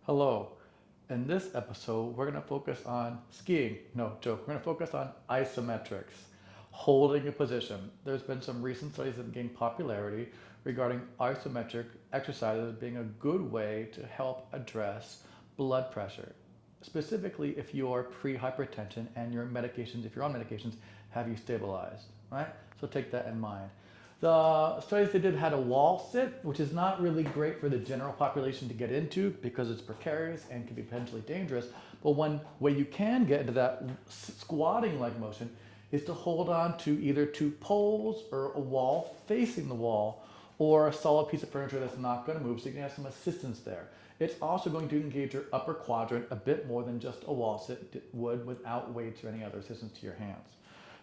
Hello. In this episode, we're going to focus on skiing. No, joke. We're going to focus on isometrics, holding a position. There's been some recent studies that have gained popularity regarding isometric exercises being a good way to help address blood pressure. Specifically, if you're pre-hypertension and your medications, if you're on medications, have you stabilized, right? So take that in mind. The studies they did had a wall sit, which is not really great for the general population to get into because it's precarious and can be potentially dangerous. But one way you can get into that squatting-like motion is to hold on to either two poles or a wall facing the wall or a solid piece of furniture that's not going to move so you can have some assistance there. It's also going to engage your upper quadrant a bit more than just a wall sit would without weights or any other assistance to your hands.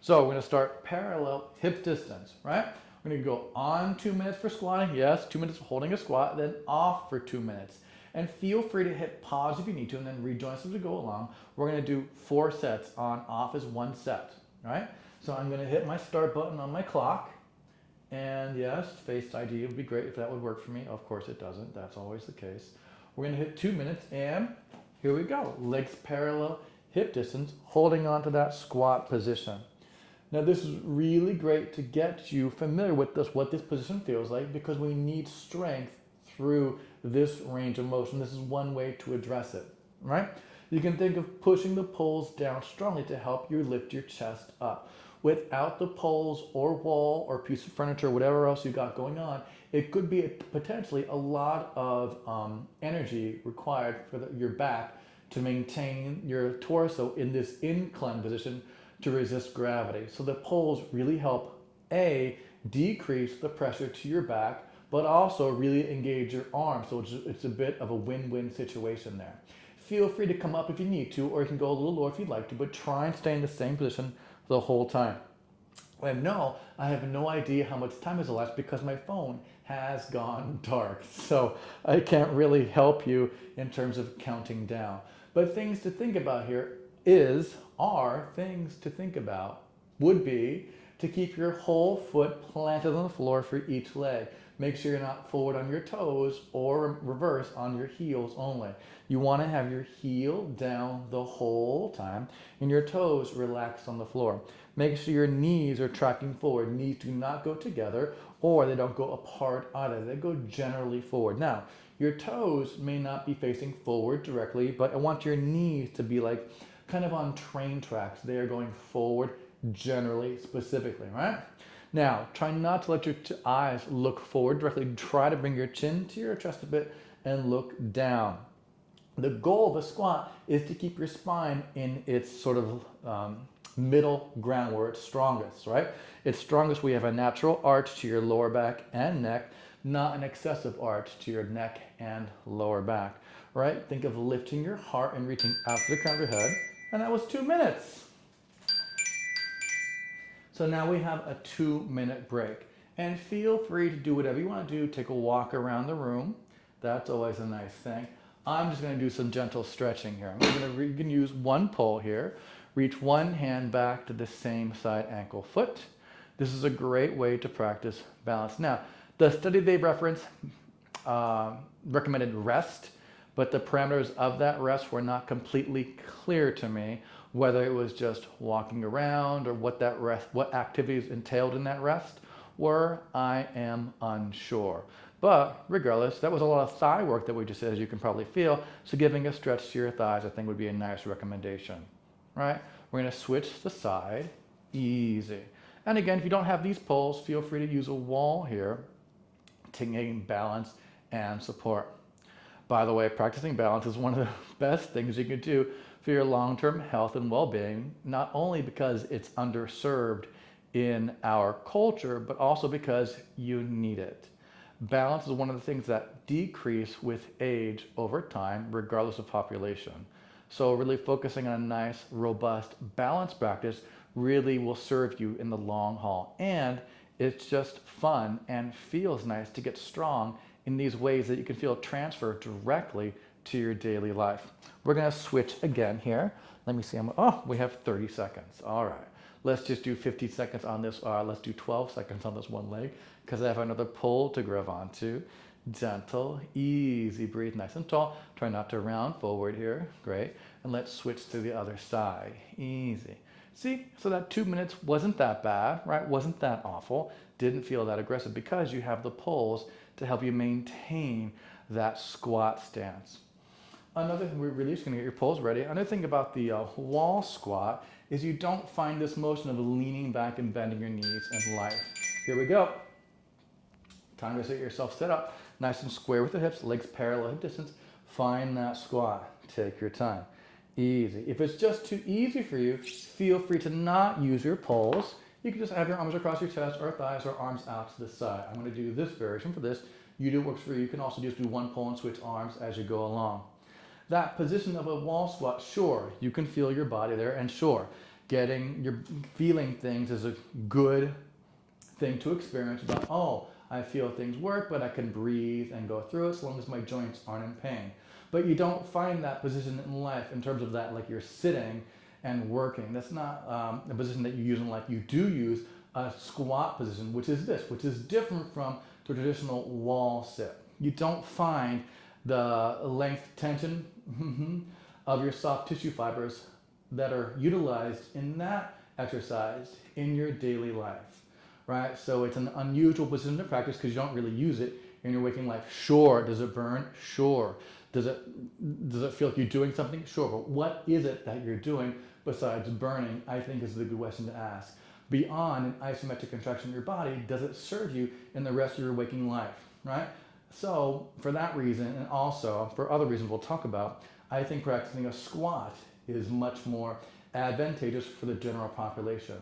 So we're going to start parallel hip distance, right? We're going to go on 2 minutes for squatting. Yes, 2 minutes for holding a squat, then off for 2 minutes. And feel free to hit pause if you need to and then rejoin us as we go along. We're going to do 4 sets. On, off is 1 set, right? So I'm going to hit my start button on my clock. And yes, Face ID would be great if that would work for me. Of course it doesn't. That's always the case. We're going to hit 2 minutes and here we go. Legs parallel, hip distance, holding on to that squat position. Now this is really great to get you familiar with this, what this position feels like, because we need strength through this range of motion. This is one way to address it, right? You can think of pushing the poles down strongly to help you lift your chest up. Without the poles or wall or piece of furniture, whatever else you got going on, it could be potentially a lot of energy required for your back to maintain your torso in this incline position to resist gravity. So the poles really help decrease the pressure to your back, but also really engage your arms. So it's a bit of a win-win situation there. Feel free to come up if you need to, or you can go a little lower if you'd like to, but try and stay in the same position the whole time. And no, I have no idea how much time has elapsed because my phone has gone dark. So I can't really help you in terms of counting down. But things to think about here would be to keep your whole foot planted on the floor for each leg. Make sure you're not forward on your toes or reverse on your heels only. You want to have your heel down the whole time and your toes relaxed on the floor. Make sure your knees are tracking forward. Knees do not go together or they don't go apart either. They go generally forward. Now, your toes may not be facing forward directly, but I want your knees to be like kind of on train tracks. They are going forward generally, specifically, right? Now, try not to let your eyes look forward directly. Try to bring your chin to your chest a bit and look down. The goal of a squat is to keep your spine in its sort of middle ground where it's strongest, right? It's strongest we have a natural arch to your lower back and neck, not an excessive arch to your neck and lower back, right? Think of lifting your heart and reaching out to the crown of your head, and that was 2 minutes. So now we have a 2-minute break. And feel free to do whatever you want to do. Take a walk around the room. That's always a nice thing. I'm just going to do some gentle stretching here. You can use one pole here. Reach one hand back to the same side ankle foot. This is a great way to practice balance. Now, the study they reference recommended rest, but the parameters of that rest were not completely clear to me, whether it was just walking around or what activities entailed in that rest were. I am unsure. But regardless, that was a lot of thigh work that we just did, as you can probably feel. So giving a stretch to your thighs, I think, would be a nice recommendation. Right? We're going to switch the side. Easy. And again, if you don't have these poles, feel free to use a wall here to gain balance and support. By the way, practicing balance is one of the best things you can do for your long-term health and well-being, not only because it's underserved in our culture, but also because you need it. Balance is one of the things that decrease with age over time, regardless of population. So really focusing on a nice, robust balance practice really will serve you in the long haul. And it's just fun and feels nice to get strong in these ways that you can feel transfer directly to your daily life. We're going to switch again here. Let me see. We have 30 seconds. All right. Let's just do 50 seconds on this. Let's do 12 seconds on this one leg because I have another pull to grab onto. Gentle, easy, breathe nice and tall. Try not to round forward here. Great. And let's switch to the other side. Easy. See, so that 2 minutes wasn't that bad, right? Wasn't that awful. Didn't feel that aggressive because you have the poles to help you maintain that squat stance. Another thing, we're really just going to get your poles ready. Another thing about the wall squat is you don't find this motion of leaning back and bending your knees in life. Here we go. Time to set yourself set up, nice and square with the hips, legs parallel hip distance. Find that squat. Take your time. Easy. If it's just too easy for you, feel free to not use your poles. You can just have your arms across your chest or thighs or arms out to the side. I'm going to do this version for this. You do what works for you. You can also just do one pole and switch arms as you go along. That position of a wall squat, sure, you can feel your body there, and sure, feeling things is a good thing to experience about, oh, I feel things work, but I can breathe and go through it as long as my joints aren't in pain. But you don't find that position in life in terms of that, like you're sitting and working. That's not a position that you use in life. You do use a squat position, which is this, which is different from the traditional wall sit. You don't find the length tension of your soft tissue fibers that are utilized in that exercise in your daily life. Right? So it's an unusual position to practice because you don't really use it in your waking life. Sure. Does it burn? Sure. Does it feel like you're doing something? Sure. But what is it that you're doing besides burning? I think is the good question to ask. Beyond an isometric contraction of your body, does it serve you in the rest of your waking life? Right? So for that reason, and also for other reasons we'll talk about, I think practicing a squat is much more advantageous for the general population.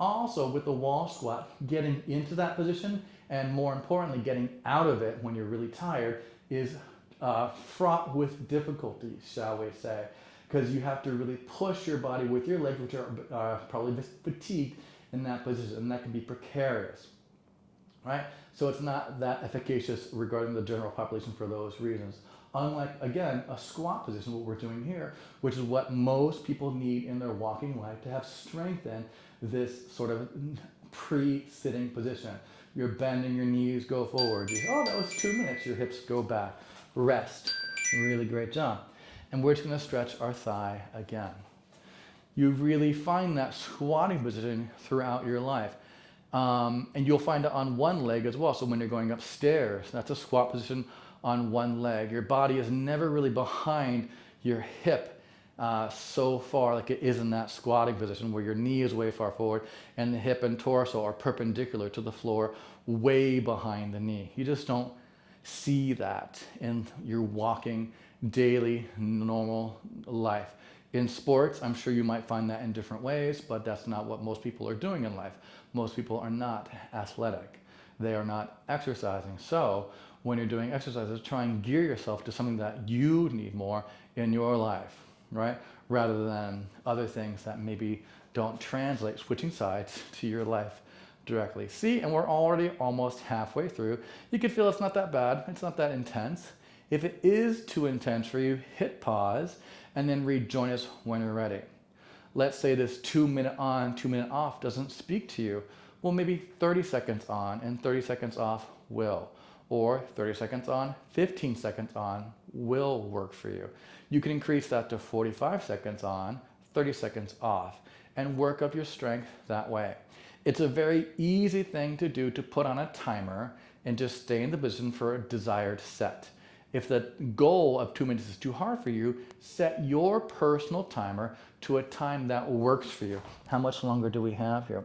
Also, with the wall squat, getting into that position and more importantly, getting out of it when you're really tired is fraught with difficulty, shall we say, because you have to really push your body with your legs, which are probably fatigued in that position, and that can be precarious, right? So it's not that efficacious regarding the general population for those reasons. Unlike, again, a squat position, what we're doing here, which is what most people need in their walking life to have strength in this sort of pre-sitting position. You're bending your knees, go forward. Oh, that was 2 minutes. Your hips go back. Rest. Really great job. And we're just going to stretch our thigh again. You really find that squatting position throughout your life. And you'll find it on one leg as well. So when you're going upstairs, that's a squat position on one leg. Your body is never really behind your hip so far like it is in that squatting position where your knee is way far forward and the hip and torso are perpendicular to the floor way behind the knee. You just don't see that in your walking daily normal life. In sports, I'm sure you might find that in different ways, but that's not what most people are doing in life. Most people are not athletic. They are not exercising. So when you're doing exercises, try and gear yourself to something that you need more in your life, right? Rather than other things that maybe don't translate, switching sides to your life directly. See, and we're already almost halfway through. You can feel it's not that bad. It's not that intense. If it is too intense for you, hit pause and then rejoin us when you're ready. Let's say this 2 minute on, 2 minute off doesn't speak to you. Well, maybe 30 seconds on and 30 seconds off will. Or 30 seconds on, 15 seconds on will work for you. You can increase that to 45 seconds on, 30 seconds off, and work up your strength that way. It's a very easy thing to do to put on a timer and just stay in the position for a desired set. If the goal of 2 minutes is too hard for you, set your personal timer to a time that works for you. How much longer do we have here?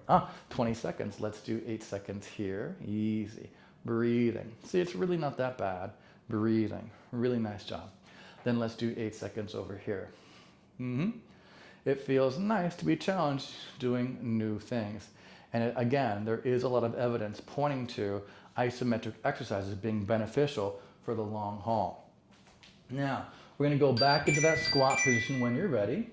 20 seconds. Let's do 8 seconds here. Easy. Breathing. See, it's really not that bad. Breathing. Really nice job. Then let's do 8 seconds over here. It feels nice to be challenged doing new things. And again, there is a lot of evidence pointing to isometric exercises being beneficial for the long haul. Now, we're going to go back into that squat position when you're ready.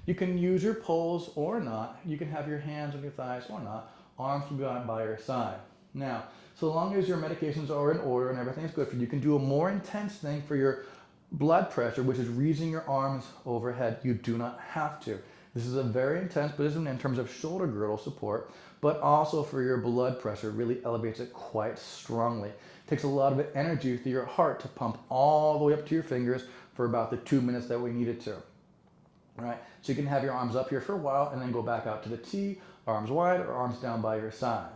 You can use your poles or not. You can have your hands on your thighs or not. Arms can be on by your side. Now, so long as your medications are in order and everything is good for you, you can do a more intense thing for your blood pressure, which is raising your arms overhead. You do not have to. This is a very intense position in terms of shoulder girdle support, but also for your blood pressure, really elevates it quite strongly. It takes a lot of energy through your heart to pump all the way up to your fingers for about the 2 minutes that we need it to. All right, so you can have your arms up here for a while and then go back out to the T, arms wide or arms down by your side.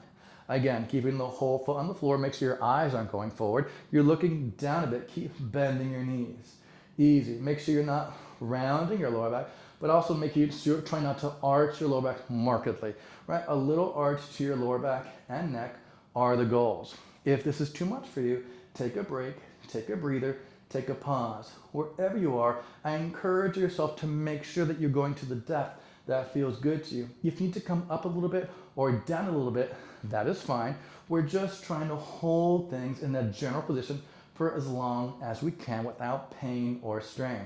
Again, keeping the whole foot on the floor, make sure your eyes aren't going forward. You're looking down a bit, keep bending your knees. Easy, make sure you're not rounding your lower back, but also make sure try not to arch your lower back markedly, right? A little arch to your lower back and neck are the goals. If this is too much for you, take a break, take a breather, take a pause. Wherever you are, I encourage yourself to make sure that you're going to the depth that feels good to you. If you need to come up a little bit or down a little bit, that is fine. We're just trying to hold things in that general position for as long as we can without pain or strain.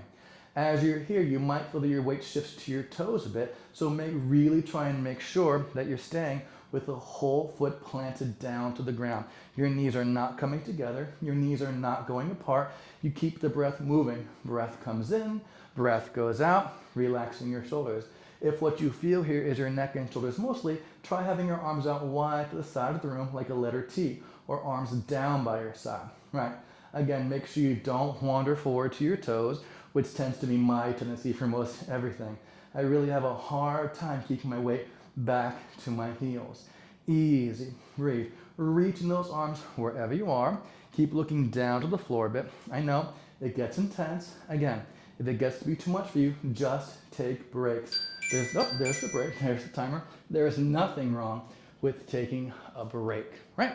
As you're here, you might feel that your weight shifts to your toes a bit, so really try and make sure that you're staying with the whole foot planted down to the ground. Your knees are not coming together. Your knees are not going apart. You keep the breath moving. Breath comes in, breath goes out, relaxing your shoulders. If what you feel here is your neck and shoulders mostly, try having your arms out wide to the side of the room like a letter T, or arms down by your side, right? Again, make sure you don't wander forward to your toes, which tends to be my tendency for most everything. I really have a hard time keeping my weight back to my heels. Easy, breathe. Reaching those arms wherever you are. Keep looking down to the floor a bit. I know it gets intense. Again, if it gets to be too much for you, just take breaks. There's the break, there's the timer. There's nothing wrong with taking a break, right?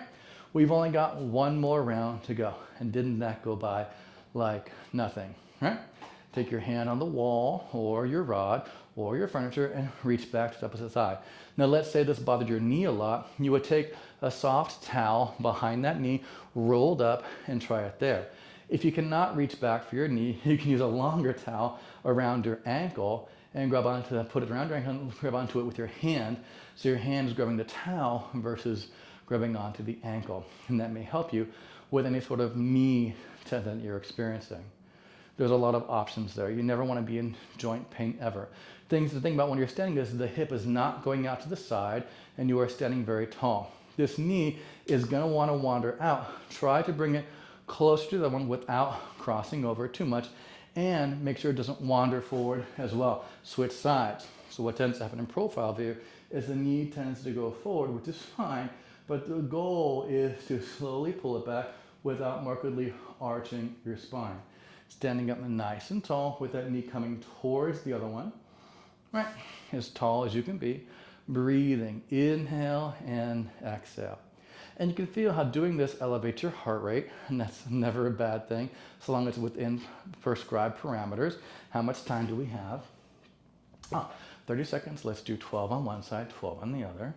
We've only got one more round to go, and didn't that go by like nothing, right? Take your hand on the wall or your rod or your furniture and reach back to the opposite side. Now let's say this bothered your knee a lot. You would take a soft towel behind that knee, rolled up, and try it there. If you cannot reach back for your knee, you can use a longer towel around your ankle and put it around your ankle and grab onto it with your hand. So your hand is grabbing the towel versus grabbing onto the ankle. And that may help you with any sort of knee tendon you're experiencing. There's a lot of options there. You never want to be in joint pain ever. Things to think about when you're standing is the hip is not going out to the side and you are standing very tall. This knee is going to want to wander out. Try to bring it closer to the one without crossing over too much, and make sure it doesn't wander forward as well. Switch sides. So what tends to happen in profile view is the knee tends to go forward, which is fine, but the goal is to slowly pull it back without markedly arching your spine. Standing up nice and tall with that knee coming towards the other one, right? As tall as you can be. Breathing, inhale and exhale. And you can feel how doing this elevates your heart rate, and that's never a bad thing, so long as it's within prescribed parameters. How much time do we have? 30 seconds. Let's do 12 on one side, 12 on the other,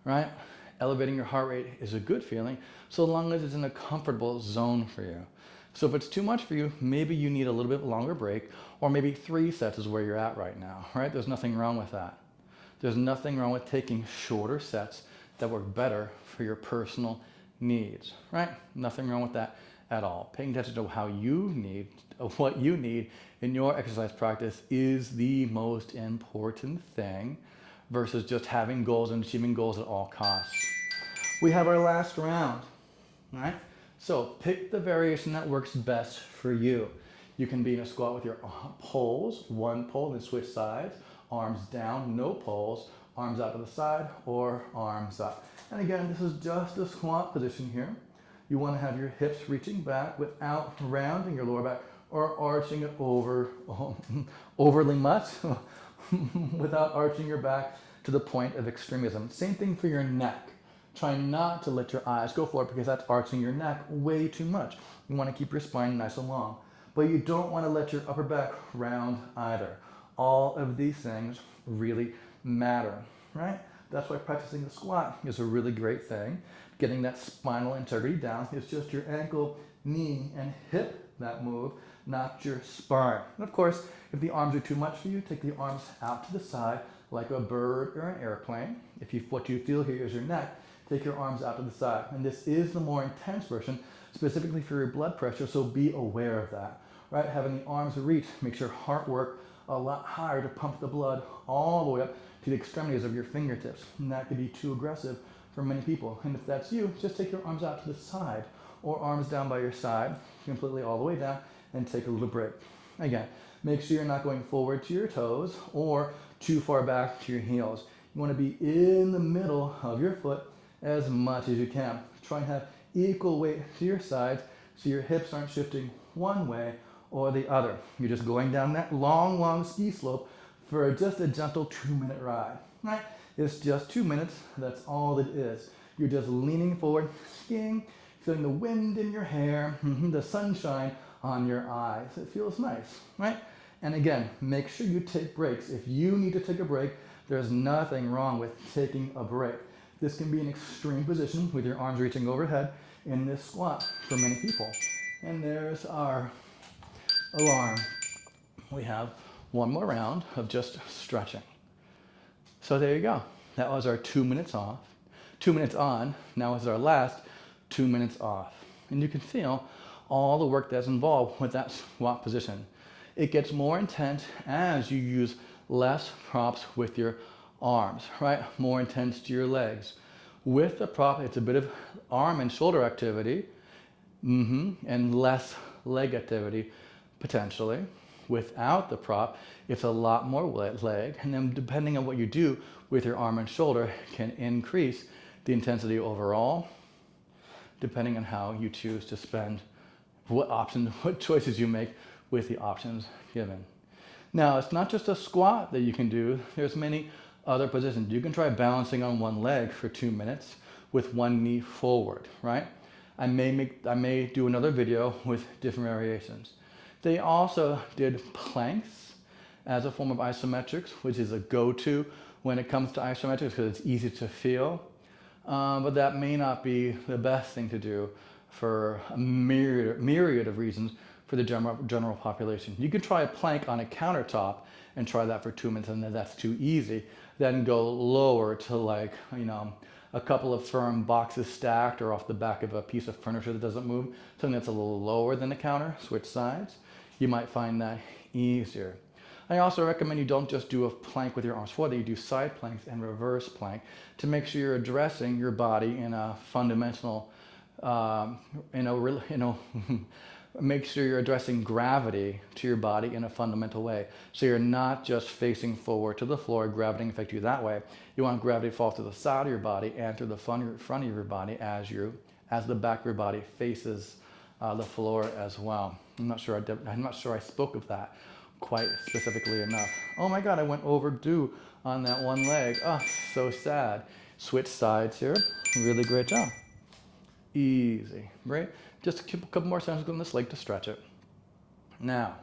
right? Elevating your heart rate is a good feeling, so long as it's in a comfortable zone for you. So if it's too much for you, maybe you need a little bit longer break, or maybe 3 sets is where you're at right now, right? There's nothing wrong with that. There's nothing wrong with taking shorter sets that work better for your personal needs, right? Nothing wrong with that at all. Paying attention to what you need in your exercise practice is the most important thing versus just having goals and achieving goals at all costs. We have our last round, right? So pick the variation that works best for you. You can be in a squat with your poles, one pole, then switch sides, arms down, no poles, arms out to the side, or arms up. And again, this is just a squat position here. You want to have your hips reaching back without rounding your lower back or arching it overly much, without arching your back to the point of extremism. Same thing for your neck. Try not to let your eyes go forward because that's arching your neck way too much. You want to keep your spine nice and long. But you don't want to let your upper back round either. All of these things really matter, right? That's why practicing the squat is a really great thing. Getting that spinal integrity down is just your ankle, knee, and hip that move, not your spine. And of course, if the arms are too much for you, take the arms out to the side like a bird or an airplane. If what you feel here is your neck, take your arms out to the side. And this is the more intense version, specifically for your blood pressure, so be aware of that. right? Having the arms reach makes your heart work a lot higher to pump the blood all the way up to the extremities of your fingertips. And that could be too aggressive for many people. And if that's you, just take your arms out to the side or arms down by your side, completely all the way down, and take a little break. Again, make sure you're not going forward to your toes or too far back to your heels. You want to be in the middle of your foot as much as you can. Try and have equal weight to your sides so your hips aren't shifting one way or the other. You're just going down that long, long ski slope for just a gentle 2-minute ride. Right? It's just 2 minutes. That's all it is. You're just leaning forward, skiing, feeling the wind in your hair, the sunshine on your eyes. It feels nice, right? And again, make sure you take breaks. If you need to take a break, there's nothing wrong with taking a break. This can be an extreme position with your arms reaching overhead in this squat for many people. And there's our alarm. We have one more round of just stretching. So there you go. That was our 2 minutes off, 2 minutes on. Now is our last 2 minutes off. And you can feel all the work that's involved with that squat position. It gets more intense as you use less props with your arms, right? More intense to your legs. With the prop, it's a bit of arm and shoulder activity, and less leg activity, potentially. Without the prop, it's a lot more leg, and then depending on what you do with your arm and shoulder can increase the intensity overall, depending on how you choose to spend, what choices you make with the options given. Now, it's not just a squat that you can do. There's many other positions. You can try balancing on one leg for 2 minutes with one knee forward, right? I may do another video with different variations. They also did planks as a form of isometrics, which is a go-to when it comes to isometrics because it's easy to feel. But that may not be the best thing to do for a myriad of reasons for the general population. You can try a plank on a countertop and try that for 2 minutes, and then that's too easy. Then go lower to like, a couple of firm boxes stacked or off the back of a piece of furniture that doesn't move, something that's a little lower than the counter, switch sides. You might find that easier. I also recommend you don't just do a plank with your arms forward, that you do side planks and reverse plank to make sure you're addressing your body in a fundamental, make sure you're addressing gravity to your body in a fundamental way. So you're not just facing forward to the floor, gravity affect you that way. You want gravity to fall to the side of your body and through the front of your body as the back of your body faces the floor as well. I'm not sure I spoke of that quite specifically enough. Oh my God, I went overdue on that one leg. Oh, so sad. Switch sides here. Really great job. Easy, right? Just a couple more seconds on this leg to stretch it. Now,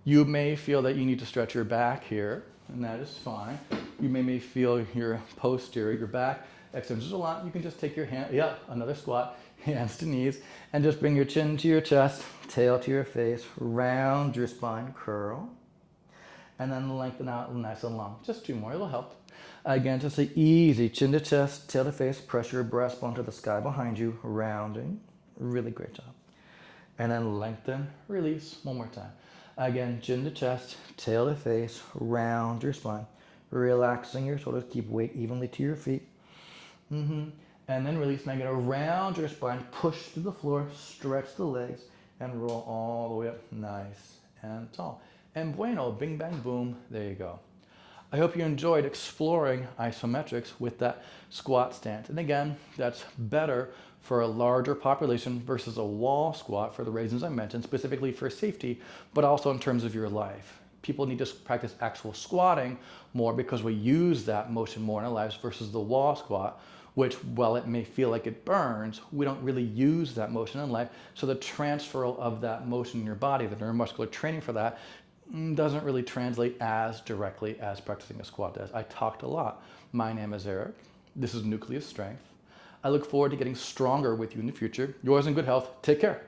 you may feel that you need to stretch your back here, and that is fine. You may feel your posterior, your back extends a lot. You can just take your hand, another squat, hands to knees, and just bring your chin to your chest, tail to your face, round your spine, curl, and then lengthen out nice and long. Just 2 more, it'll help. Again, just an easy chin to chest, tail to face, pressure your breastbone to the sky behind you, rounding. Really great job. And then lengthen, release, one more time. Again, chin to chest, tail to face, round your spine, relaxing your shoulders, keep weight evenly to your feet. And then release. Now you're gonna round your spine, push to the floor, stretch the legs, and roll all the way up nice and tall. And bueno, bing, bang, boom, there you go. I hope you enjoyed exploring isometrics with that squat stance. And again, that's better for a larger population versus a wall squat for the reasons I mentioned, specifically for safety, but also in terms of your life. People need to practice actual squatting more because we use that motion more in our lives versus the wall squat, which, while it may feel like it burns, we don't really use that motion in life. So the transfer of that motion in your body, the neuromuscular training for that, doesn't really translate as directly as practicing a squat does. I talked a lot. My name is Eric. This is Nucleus Strength. I look forward to getting stronger with you in the future. Yours in good health. Take care.